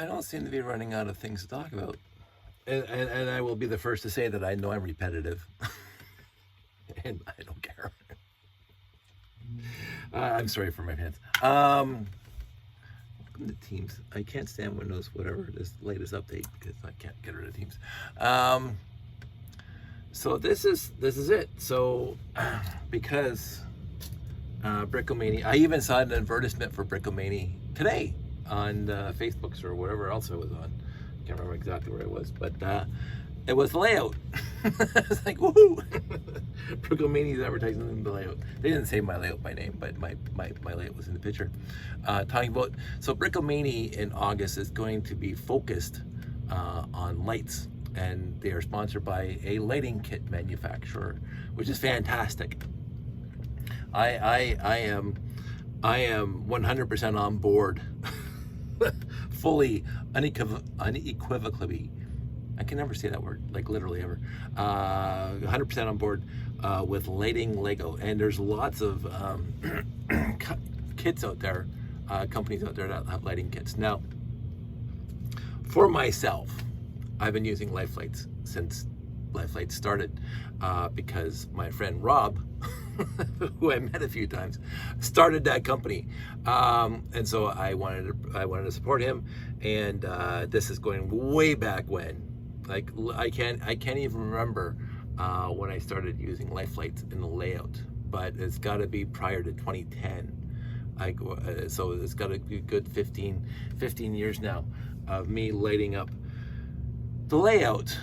I don't seem to be running out of things to talk about. And I will be the first to say that I know I'm repetitive. And I don't care. I'm sorry for my pants. Welcome to Teams. I can't stand Windows, whatever this latest update, because I can't get rid of Teams. So this is it. So because Brickomania, I even saw an advertisement for Brickomania today on Facebooks or whatever else I was on. I can't remember exactly where I was, but it was the layout. I was like, woohoo! Brickomania's advertising the layout. They didn't say my layout by name, but my layout was in the picture. Talking about, so Brickomania in August is going to be focused on lights, and they are sponsored by a lighting kit manufacturer, which is fantastic. I am 100% on board, fully, unequivocally. I can never say that word, like literally ever. 100% on board with lighting Lego, and there's lots of kits out there, companies out there that have lighting kits. Now, for myself, I've been using Life Lights since Life Lights started because my friend Rob, who I met a few times, started that company, and so I wanted to support him. And this is going way back when. Like I can't even remember when I started using Life Lights in the layout, but it's got to be prior to 2010. So it's got to be a good 15 years now of me lighting up the layout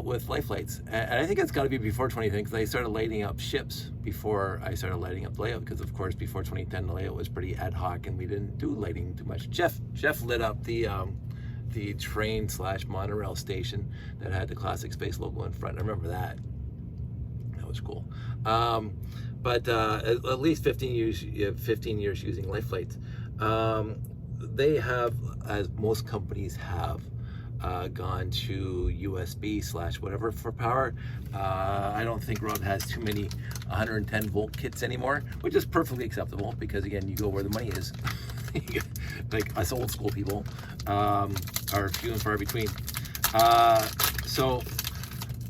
with Life Lights. And I think it's got to be before 2010, because I started lighting up ships before I started lighting up the layout, because of course before 2010 the layout was pretty ad hoc and we didn't do lighting too much. Jeff lit up the train / monorail station that had the Classic Space logo in front. I remember that. That was cool. But at least 15 years using Life Lights. They have, as most companies have, gone to USB / whatever for power. I don't think Rob has too many 110 volt kits anymore, which is perfectly acceptable, because again, you go where the money is. Like us old school people are few and far between.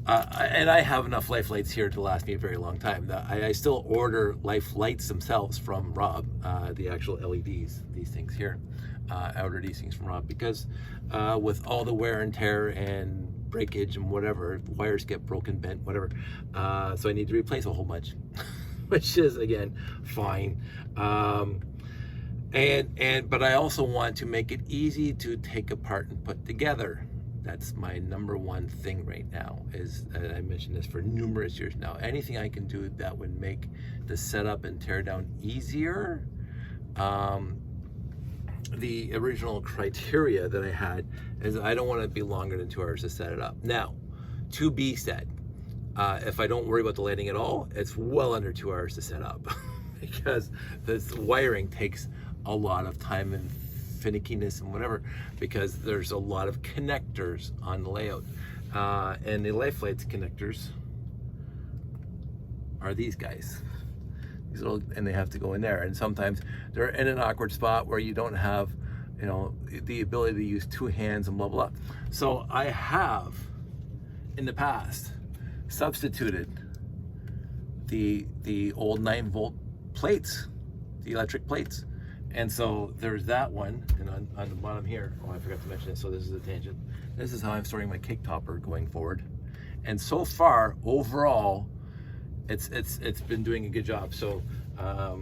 And I have enough Life Lights here to last me a very long time. I still order Life Lights themselves from Rob, the actual LEDs, these things here. I order these things from Rob because with all the wear and tear and breakage and whatever, wires get broken, bent, whatever. So I need to replace a whole bunch, which is, again, fine. But I also want to make it easy to take apart and put together. That's my number one thing right now, is, and I mentioned this for numerous years now, anything I can do that would make the setup and tear down easier. The original criteria that I had is I don't want it to be longer than 2 hours to set it up. Now, to be said, if I don't worry about the lighting at all, it's well under 2 hours to set up because this wiring takes a lot of time and finickiness and whatever, because there's a lot of connectors on the layout. And the Life Lights connectors are these guys. These little, and they have to go in there. And sometimes they're in an awkward spot where you don't have, the ability to use two hands and blah, blah, blah. So I have, in the past, substituted the old 9-volt plates, the electric plates. And so there's that one, and on the bottom here, oh, I forgot to mention this, so this is a tangent. This is how I'm storing my cake topper going forward. And so far, overall, it's been doing a good job. So I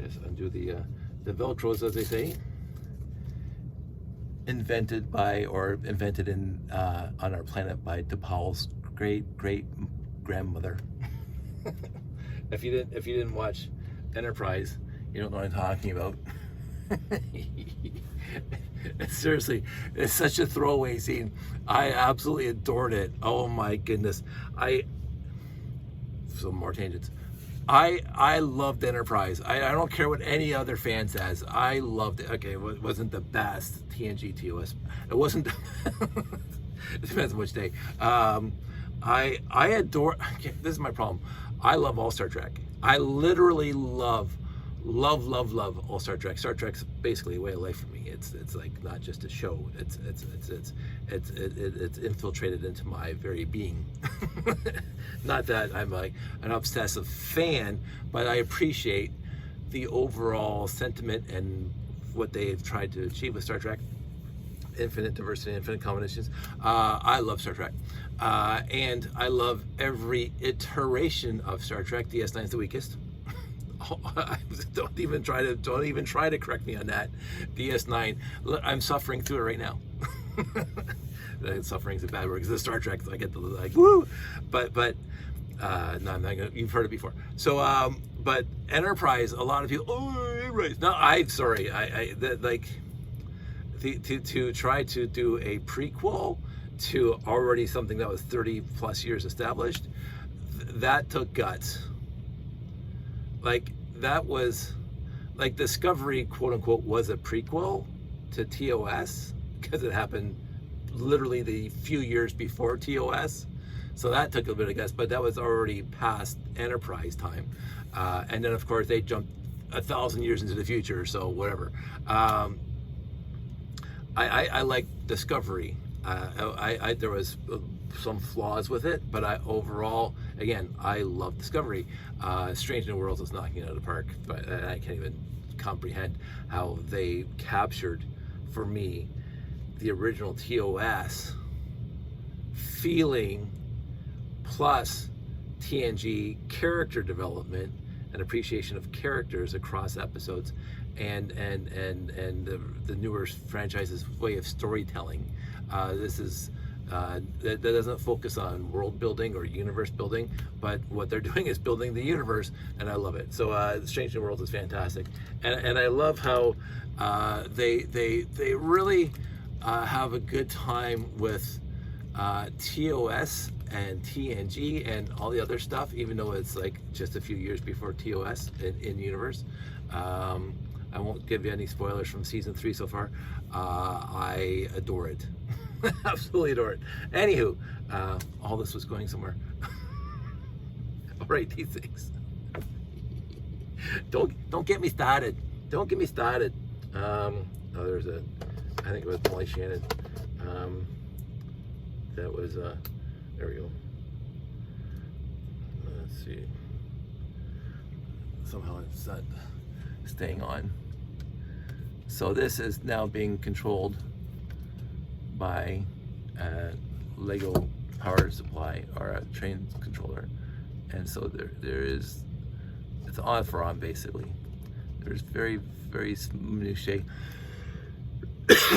just undo the Velcros, as they say. Invented in on our planet by DePaul's great grandmother. If you didn't watch Enterprise, you don't know what I'm talking about. Seriously, it's such a throwaway scene. I absolutely adored it. Oh my goodness. Some more tangents. I loved Enterprise. I don't care what any other fan says. I loved it. Okay, it wasn't the best TNG TOS. It wasn't. It depends on which day. I adore. Okay, this is my problem. I love all Star Trek. I literally love love all Star Trek. Star Trek's basically a way of life for me. It's like not just a show. It's infiltrated into my very being. Not that I'm like an obsessive fan, but I appreciate the overall sentiment and what they've tried to achieve with Star Trek. Infinite diversity, infinite combinations. I love Star Trek, and I love every iteration of Star Trek. DS9 is the weakest. Don't even try to correct me on that. DS9, I'm suffering through it right now. Suffering is a bad word because the Star Trek, I get the like woo, but no, I'm not gonna. You've heard it before. So, but Enterprise, a lot of people. Oh, Enterprise. No, I'm sorry. To try to do a prequel to already something that was 30 plus years established, that took guts. Like, that was, like, Discovery, quote unquote, was a prequel to TOS because it happened literally the few years before TOS. So that took a bit of guts, but that was already past Enterprise time. And then, of course, they jumped 1,000 years into the future, so whatever. I like Discovery. There was some flaws with it, but overall, again, I love Discovery. Strange New Worlds is knocking it out of the park, but I can't even comprehend how they captured, for me, the original TOS feeling plus TNG character development and appreciation of characters across episodes, and the newer franchise's way of storytelling. This is that doesn't focus on world building or universe building, but what they're doing is building the universe, and I love it. So Strange New Worlds is fantastic, and I love how they really have a good time with TOS and TNG and all the other stuff, even though it's like just a few years before TOS in universe. I won't give you any spoilers from season 3 so far. I adore it. Absolutely adore it. Anywho, all this was going somewhere. All right, these things. Don't get me started. Don't get me started. Oh, there's I think it was Molly Shannon. That was there we go. Let's see. Somehow it's not staying on. So this is now being controlled by a Lego power supply or a train controller, and so there is, it's on for on basically. There's very minutiae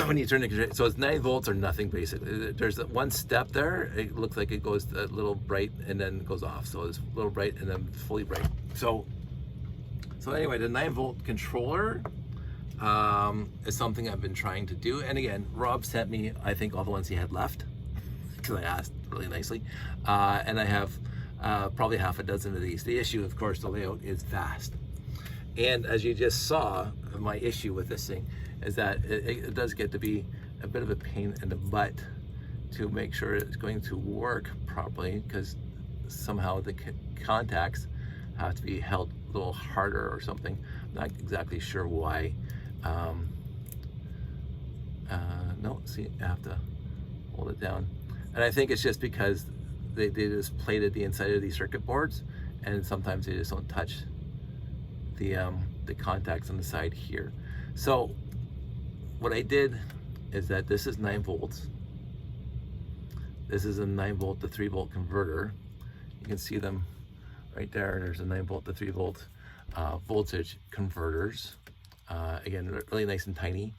when you turn the control. So it's 9 volts or nothing basically. There's one step there. It looks like it goes a little bright and then goes off. So it's a little bright and then fully bright. So anyway, the 9-volt controller is something I've been trying to do. And again, Rob sent me, I think, all the ones he had left because I asked really nicely. And I have probably half a dozen of these. The issue, of course, the layout is vast. And as you just saw, my issue with this thing is that it does get to be a bit of a pain in the butt to make sure it's going to work properly, because somehow the contacts have to be held a little harder or something. I'm not exactly sure why. No, see, I have to hold it down. And I think it's just because they just plated the inside of these circuit boards, and sometimes they just don't touch the contacts on the side here. So what I did is that this is 9 volts. This is a 9 volt to 3 volt converter. You can see them right there. There's a 9 volt to 3 volt voltage converters. Again, really nice and tiny.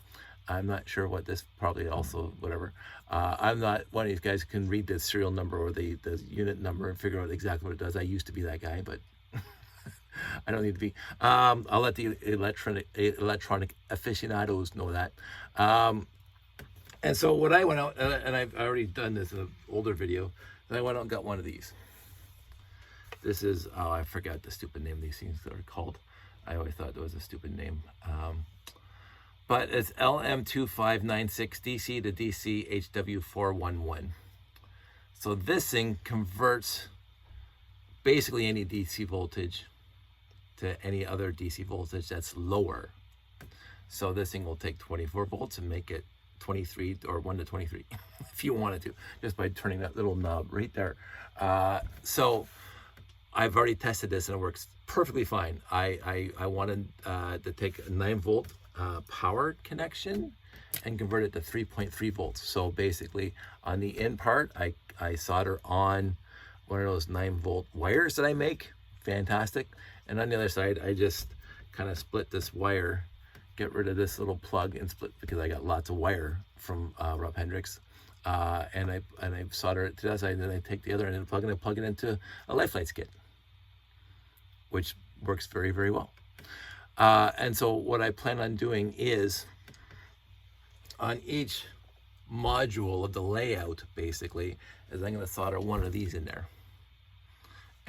I'm not sure what this, probably also whatever. I'm not one of these guys who can read the serial number or the unit number and figure out exactly what it does. I used to be that guy, but I don't need to be. I'll let the electronic aficionados know that. And so what I went out, and I've already done this in an older video, and I went out and got one of these. This is, oh, I forgot the stupid name of these things that are called. I always thought there was a stupid name. But it's LM2596 DC to DC HW411. So this thing converts basically any DC voltage to any other DC voltage that's lower. So this thing will take 24 volts and make it 23 or 1 to 23 if you wanted to, just by turning that little knob right there. So I've already tested this and it works perfectly fine. I wanted to take a 9-volt power connection and convert it to 3.3 volts. So basically on the in part, I solder on one of those 9-volt wires that I make. Fantastic. And on the other side, I just kind of split this wire, get rid of this little plug and split, because I got lots of wire from Rob Hendricks. And I solder it to that side, and then I take the other end of the plug and I plug it into a LifeLights kit, which works very, very well. And so what I plan on doing is, on each module of the layout, basically, is I'm going to solder one of these in there.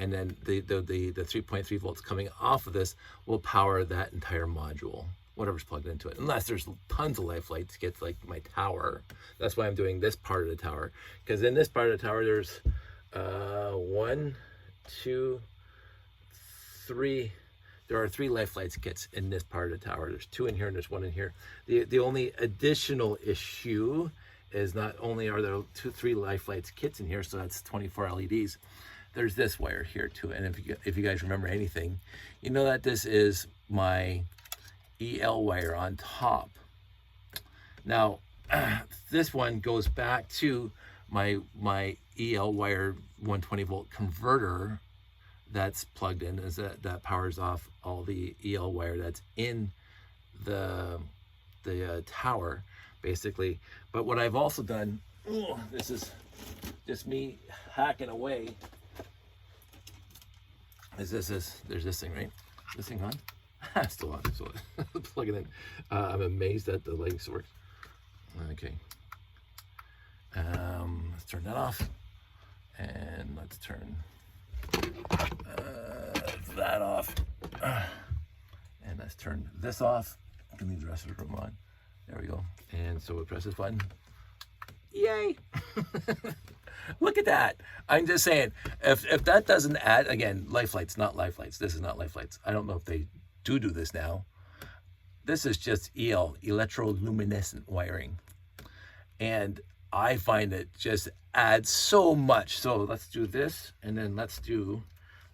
And then the 3.3 volts coming off of this will power that entire module, whatever's plugged into it. Unless there's tons of LifeLights kits like my tower. That's why I'm doing this part of the tower. Because in this part of the tower, there's 1, 2, 3. There are 3 LifeLights kits in this part of the tower. There's 2 in here and there's 1 in here. The only additional issue is not only are there 3 LifeLights kits in here, so that's 24 LEDs. There's this wire here too. And if you guys remember anything, you know that this is my EL wire on top. Now, this one goes back to my EL wire 120 volt converter that's plugged in, is that powers off all the EL wire that's in the tower, basically. But what I've also done, this is just me hacking away, is there's this thing, right? This thing on? Still on, so plug it in. I'm amazed that the lighting still works. Okay. Let's turn that off, and let's turn that off, and let's turn this off. I can leave the rest of the room on. There we go. And so we press this button. Yay! Look at that. I'm just saying, if that doesn't add, again, LifeLights, not LifeLights. This is not LifeLights. I don't know if they do this now. This is just EL, electroluminescent wiring. And I find it just adds so much. So let's do this, and then let's see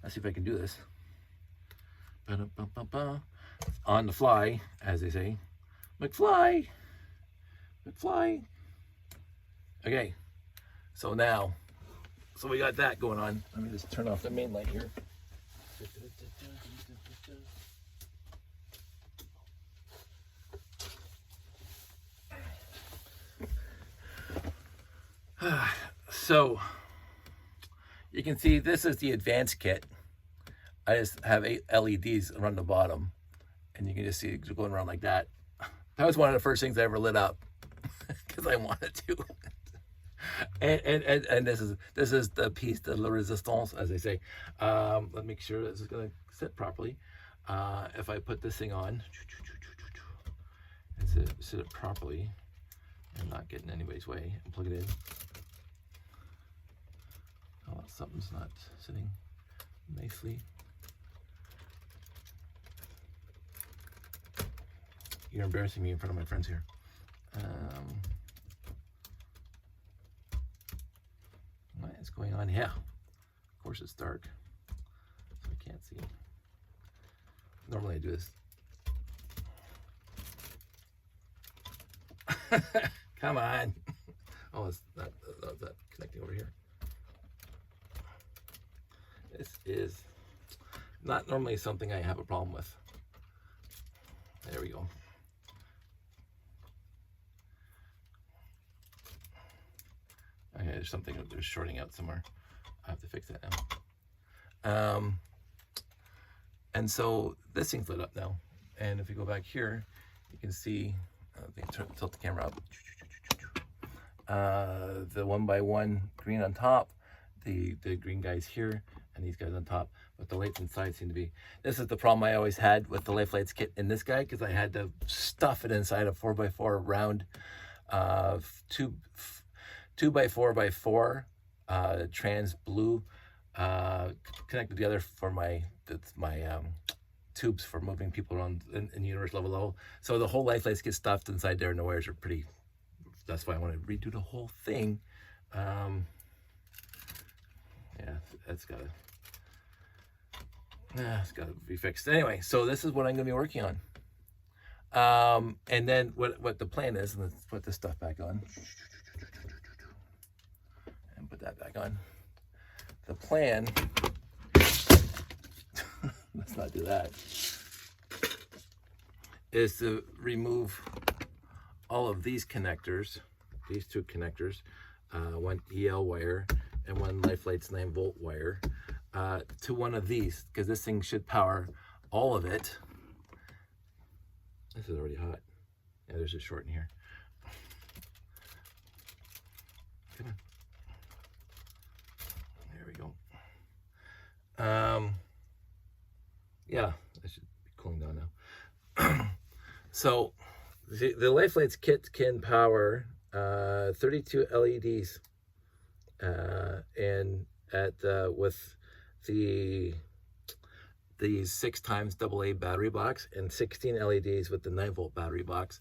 if I can do this. On the fly, as they say. McFly. Okay, so we got that going on. Let me just turn off the main light here. So you can see this is the advanced kit. I just have 8 LEDs around the bottom, and you can just see it going around like that. That was one of the first things I ever lit up because I wanted to. And this is the piece de la resistance, as they say. Let me make sure this is going to sit properly. If I put this thing on and sit it properly and not get in anybody's way, and plug it in. Oh, something's not sitting nicely. You're embarrassing me in front of my friends here. What is going on here? Of course it's dark, so I can't see. Normally I do this. Come on. Oh, it's not connecting over here. This is not normally something I have a problem with. There we go. Okay, there's something there's shorting out somewhere. I have to fix that now. And so this thing's lit up now. And if you go back here, you can see, tilt the camera up. The 1x1 green on top, the green guys here, and these guys on top. But the lights inside seem to be, this is the problem I always had with the LifeLights kit in this guy, because I had to stuff it inside a 4x4 round 2x4x4 trans blue connected together for my tubes for moving people around in universe level. So the whole life lights get stuffed inside there, and the wires are pretty. That's why I want to redo the whole thing. Yeah, it's gotta be fixed. Anyway, so this is what I'm gonna be working on. And then what the plan is, and let's put this stuff back on. And put that back on. The plan, let's not do that, is to remove all of these connectors, these two connectors, one EL wire and one LifeLights 9-volt wire, to one of these, because this thing should power all of it. This is already hot. Yeah, there's a short in here. Come on. There we go. Yeah, I should be cooling down now. So the LifeLights kit can power 32 LEDs, and with these 6 times AA battery box and 16 LEDs with the 9-volt battery box.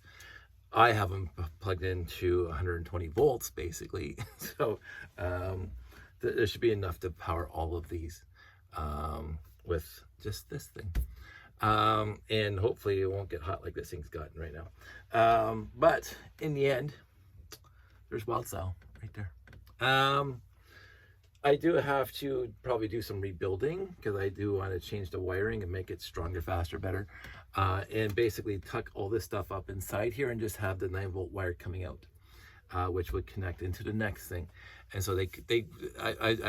I have them plugged into 120 volts basically. So there should be enough to power all of these with just this thing. And hopefully it won't get hot like this thing's gotten right now. But in the end, there's Wild Style right there. I do have to probably do some rebuilding, because I do want to change the wiring and make it stronger, faster, better, and basically tuck all this stuff up inside here and just have the 9-volt wire coming out, which would connect into the next thing. And so I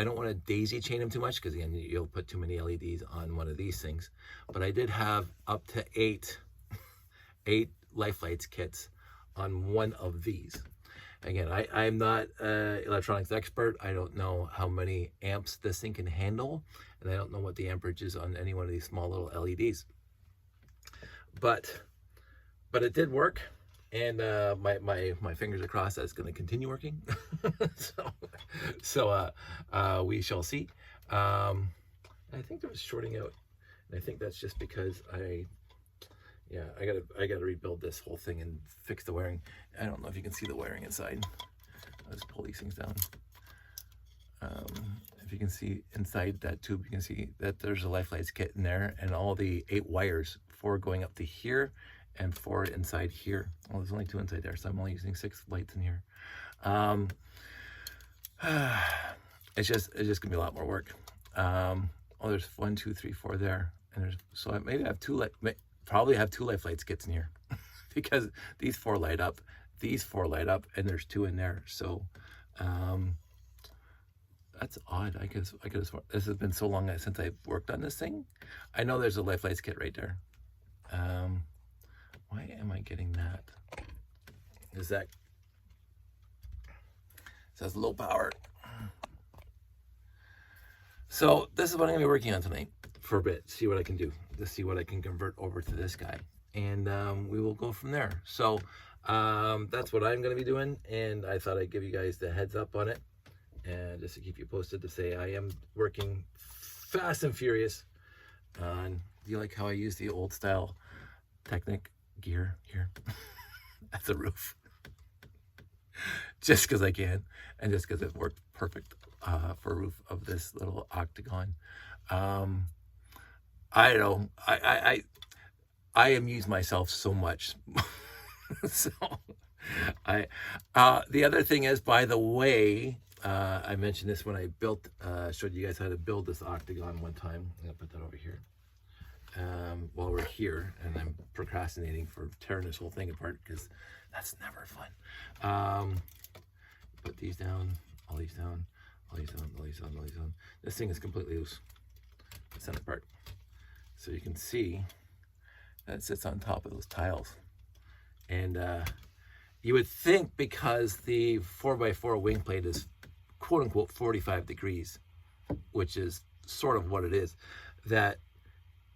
don't want to daisy chain them too much, because again, you'll put too many LEDs on one of these things. But I did have up to eight LifeLights kits on one of these. Again, I'm not an electronics expert. I don't know how many amps this thing can handle, and I don't know what the amperage is on any one of these small little LEDs. But it did work, and my fingers are crossed that it's going to continue working. so we shall see. I think there was shorting out, and I think that's just because I gotta rebuild this whole thing and fix the wiring. I don't know if you can see the wiring inside. Let's pull these things down. If you can see inside that tube, you can see that there's a LifeLights kit in there, and all the 8 wires, 4 going up to here and 4 inside here. Well, there's only 2 inside there, so I'm only using 6 lights in here. It's just gonna be a lot more work. Oh, there's 1, 2, 3, 4 there, and so maybe I have probably have 2 LifeLights kits in here, because these 4 light up, these 4 light up, and there's 2 in there. So that's odd. I guess this has been so long since I've worked on this thing. I know there's a LifeLights kit right there. Why am I getting that? Is that, it says low power. So this is what I'm gonna be working on tonight for a bit, see what I can do, to see what I can convert over to this guy, and we will go from there. So that's what I'm going to be doing, and I thought I'd give you guys the heads up on it, and just to keep you posted, to say I am working fast and furious on, do you like how I use the old style Technic gear here? That's a roof. Just because I can, and just because it worked perfect for a roof of this little octagon. I don't know. I amuse myself so much. So the other thing is, by the way, I mentioned this when I showed you guys how to build this octagon one time. I'm gonna put that over here. While we're here, and I'm procrastinating for tearing this whole thing apart, because that's never fun. Put these down, all these down, all these down, all these down, all these down. This thing is completely loose. It's set apart. So you can see that it sits on top of those tiles. And you would think, because the 4x4 wing plate is quote unquote 45 degrees, which is sort of what it is, that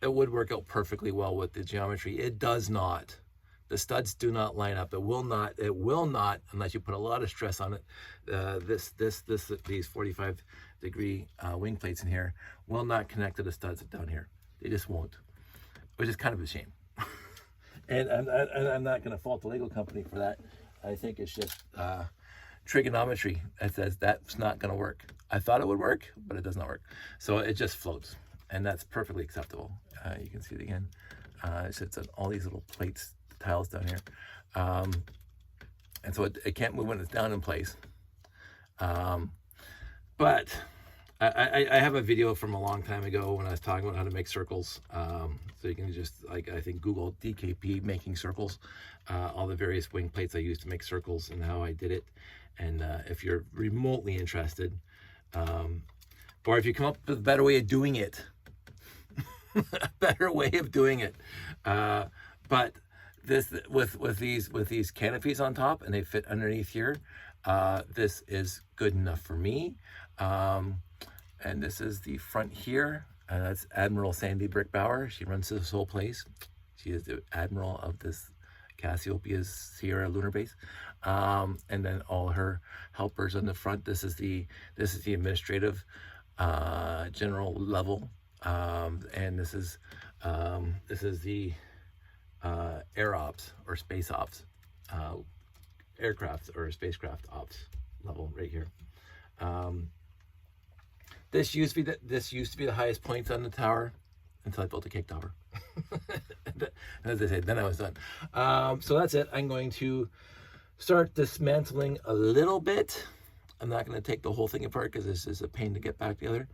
it would work out perfectly well with the geometry. It does not. The studs do not line up. It will not, unless you put a lot of stress on it. These 45 degree wing plates in here will not connect to the studs down here. They just won't. which is kind of a shame. And I'm not going to fault the Lego company for that. I think it's just trigonometry that says that's not going to work. I thought it would work, but it does not work. So it just floats, and that's perfectly acceptable. You can see it again. It sits on all these little plates, tiles down here. And so it can't move when it's down in place. But I have a video from a long time ago when I was talking about how to make circles. So you can just, like, I think Google DKP making circles, all the various wing plates I used to make circles and how I did it. And if you're remotely interested, or if you come up with a better way of doing it, a better way of doing it. But this with these canopies on top and they fit underneath here, this is good enough for me. And this is the front here. That's Admiral Sandy Brickbauer. She runs this whole place. She is the admiral of this Cassiopeia's Sierra lunar base. And then all her helpers on the front. This is the administrative general level. And this is the air ops or space ops, aircraft or spacecraft ops level right here. This used to be the highest points on the tower until I built a cake tower. As I said, then I was done. So that's it. I'm going to start dismantling a little bit. I'm not going to take the whole thing apart because this is a pain to get back together.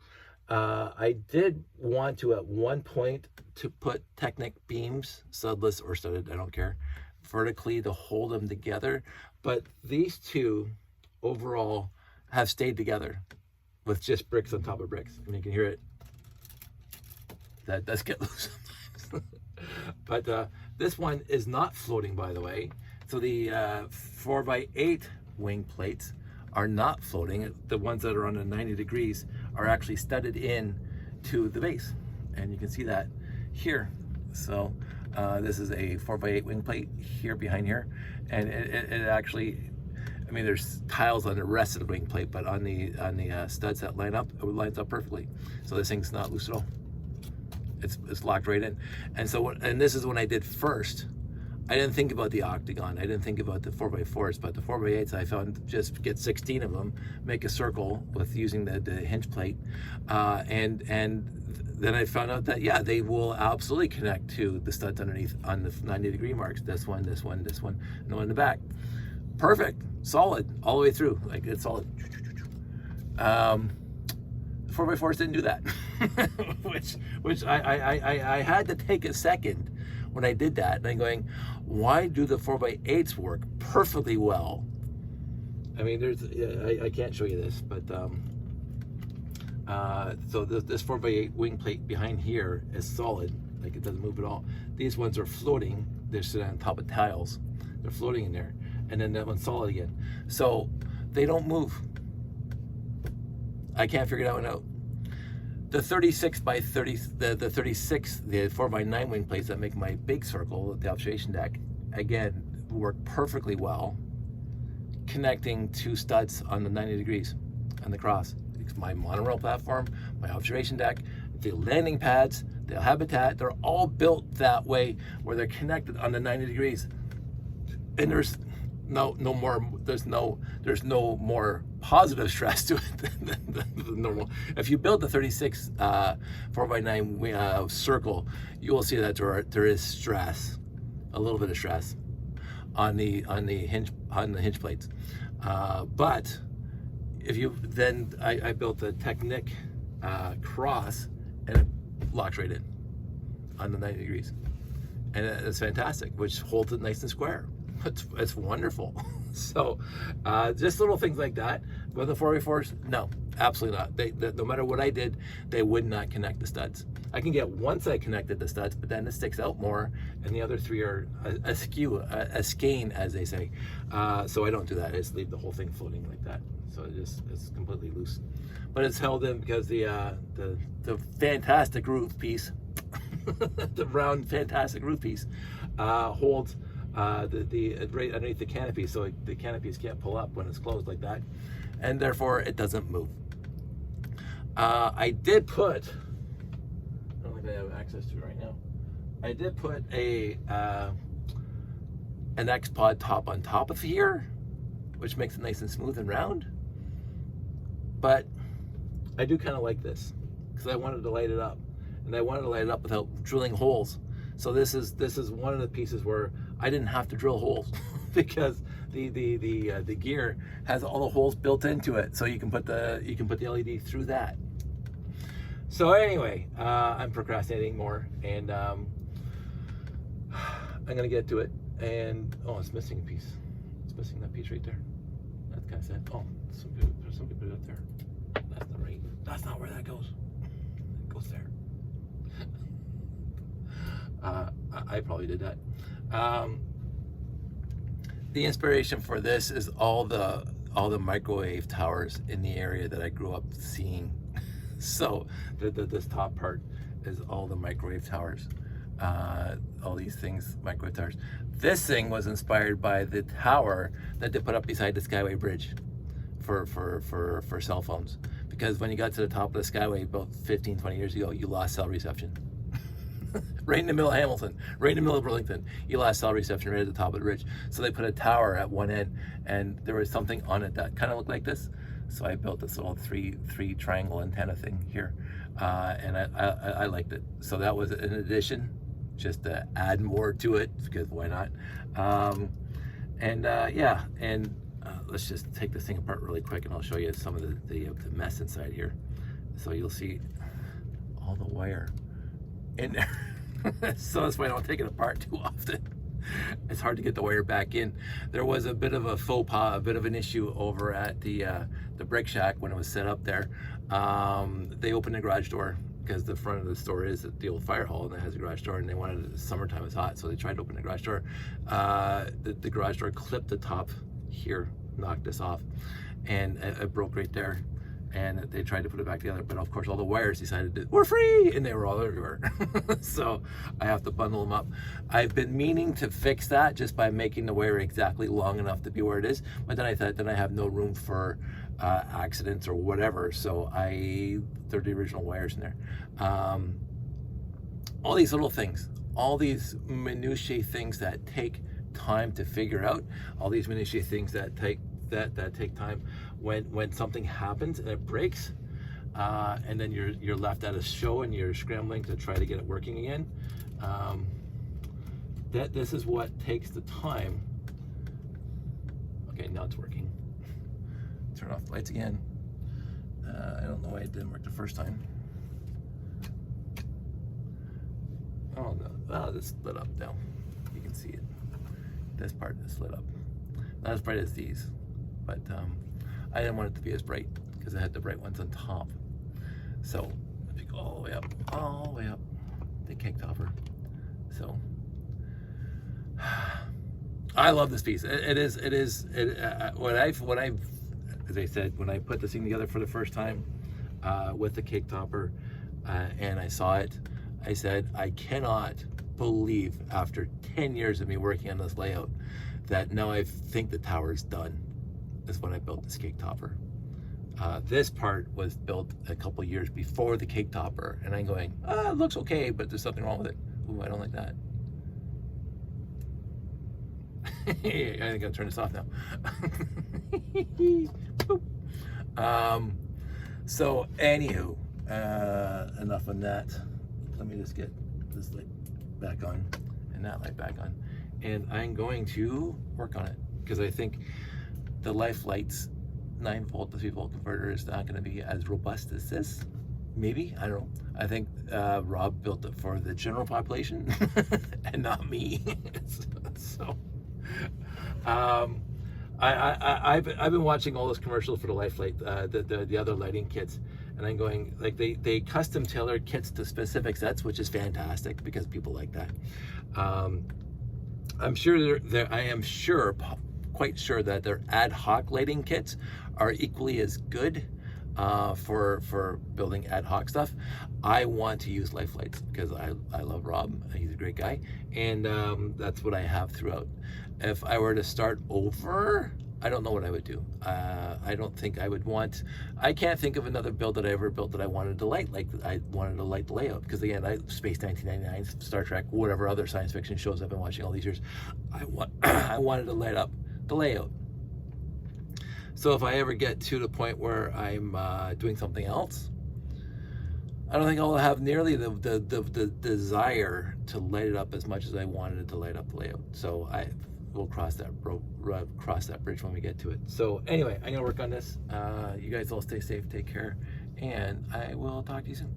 I did want to at one point to put Technic beams, studdless or studded, I don't care, vertically to hold them together. But these two overall have stayed together with just bricks on top of bricks. And you can hear it. That does get loose sometimes. But this one is not floating, by the way. So the 4x8 wing plates are not floating. The ones that are on the 90 degrees are actually studded in to the base. And you can see that here. So this is a 4x8 wing plate here behind here. And it actually, I mean, there's tiles on the rest of the wing plate, but on the studs that line up, it lines up perfectly. So this thing's not loose at all. It's locked right in. And so, and this is when I did first. I didn't think about the octagon. I didn't think about the 4x4s, but the 4x8s I found just get 16 of them, make a circle with using the hinge plate, and then I found out that yeah, they will absolutely connect to the studs underneath on the 90 degree marks. This one, this one, this one, and the one in the back. Perfect, solid all the way through. Like it's solid. The 4x4s didn't do that, which I had to take a second when I did that, and I'm going, why do the 4x8s work perfectly well? I mean, there's, I can't show you this, but so this 4x8 wing plate behind here is solid, like it doesn't move at all. These ones are floating, they're sitting on top of tiles, they're floating in there, and then that one's solid again. So they don't move. I can't figure that one out. The 36 by 30, the 36, the 4x9 wing plates that make my big circle, the observation deck, again, work perfectly well, connecting two studs on the 90 degrees on the cross. It's my monorail platform, my observation deck, the landing pads, the habitat, they're all built that way where they're connected on the 90 degrees. And there's no more positive stress to it than normal. If you build the 36 4x9 circle, you will see that there is stress, a little bit of stress on the hinge plates. But if you then I built the Technic cross and it locks right in on the 90 degrees, and it's fantastic, which holds it nice and square. It's wonderful. So just little things like that. But the 4x4s, no, absolutely not. They, no matter what I did, they would not connect the studs. I can get one side connected the studs, but then it sticks out more, and the other three are askew, askein, as they say. So I don't do that. I just leave the whole thing floating like that. So it's completely loose. But it's held in because the fantastic roof piece, the round fantastic roof piece, holds the right underneath the canopy, so the canopies can't pull up when it's closed like that, and therefore it doesn't move. I did put, I don't think I have access to it right now, I did put an X-Pod top on top of here, which makes it nice and smooth and round. But I do kind of like this because I wanted to light it up, and I wanted to light it up without drilling holes. So this is one of the pieces where I didn't have to drill holes because the gear has all the holes built into it, so you can put the LED through that. So anyway, I'm procrastinating more, and I'm gonna get to it. And oh, it's missing a piece. It's missing that piece right there. That's kind of sad. Oh, somebody put it up there. That's not right. That's not where that goes. It goes there. I probably did that. The inspiration for this is all the microwave towers in the area that I grew up seeing. So this top part is all the microwave towers. All these things, microwave towers. This thing was inspired by the tower that they put up beside the Skyway Bridge for cell phones. Because when you got to the top of the Skyway about 15-20 years ago, you lost cell reception. Right in the middle of Hamilton, right in the middle of Burlington, you lost cell reception right at the top of the bridge. So they put a tower at one end, and there was something on it that kind of looked like this. So I built this little three triangle antenna thing here, and I liked it. So that was an addition, just to add more to it, because why not? Yeah, and let's just take this thing apart really quick, and I'll show you some of the mess inside here. So you'll see all the wire in there. So that's why I don't take it apart too often. It's hard to get the wire back in. There was a bit of a faux pas, a bit of an issue over at the brick shack when it was set up there. They opened the garage door because the front of the store is the old fire hall, and it has a garage door, and they wanted, summertime is hot, so they tried to open the garage door. The garage door clipped the top here, knocked this off, and it broke right there. And they tried to put it back together, but of course all the wires decided to, we're free, and they were all everywhere. So I have to bundle them up. I've been meaning to fix that just by making the wire exactly long enough to be where it is, but then I thought, then I have no room for accidents or whatever, so they're the original wires in there. All these little things, all these minutiae things that take time to figure out, all these minutiae things that take time when something happens and it breaks, and then you're left at a show and you're scrambling to try to get it working again. This is what takes the time. Okay, now it's working. Turn off the lights again. I don't know why it didn't work the first time. Oh no, oh, this lit up now. You can see it. This part is lit up. Not as bright as these, but I didn't want it to be as bright because I had the bright ones on top. So if you go all the way up, the cake topper. So I love this piece. When I said, when I put this thing together for the first time with the cake topper, and I saw it, I said, I cannot believe after 10 years of me working on this layout that now I think the tower is done. Is when I built this cake topper. This part was built a couple years before the cake topper, and I'm going, it looks okay, but there's something wrong with it. Ooh, I don't like that. I think I'll turn this off now. So anywho, enough on that. Let me just get this light back on and that light back on, and I'm going to work on it because I think the LifeLight's 9-volt to 3-volt converter is not going to be as robust as this. Maybe, I don't know. I think Rob built it for the general population and not me. So I've been watching all those commercials for the LifeLight, the other lighting kits, and I'm going, like, they custom tailor kits to specific sets, which is fantastic because people like that. I'm sure quite sure that their ad hoc lighting kits are equally as good for building ad hoc stuff. I want to use LifeLights because I love Rob. He's a great guy, and that's what I have throughout. If I were to start over, I don't know what I would do. I don't think I would want. I can't think of another build that I ever built that I wanted to light. Like I wanted to light the layout because again, Space 1999, Star Trek, whatever other science fiction shows I've been watching all these years, I wanted to light up the layout. So if I ever get to the point where I'm doing something else, I don't think I'll have nearly the desire to light it up as much as I wanted to light up the layout. So we'll cross that bridge when we get to it. So anyway, I'm gonna work on this. You guys all stay safe, take care, and I will talk to you soon.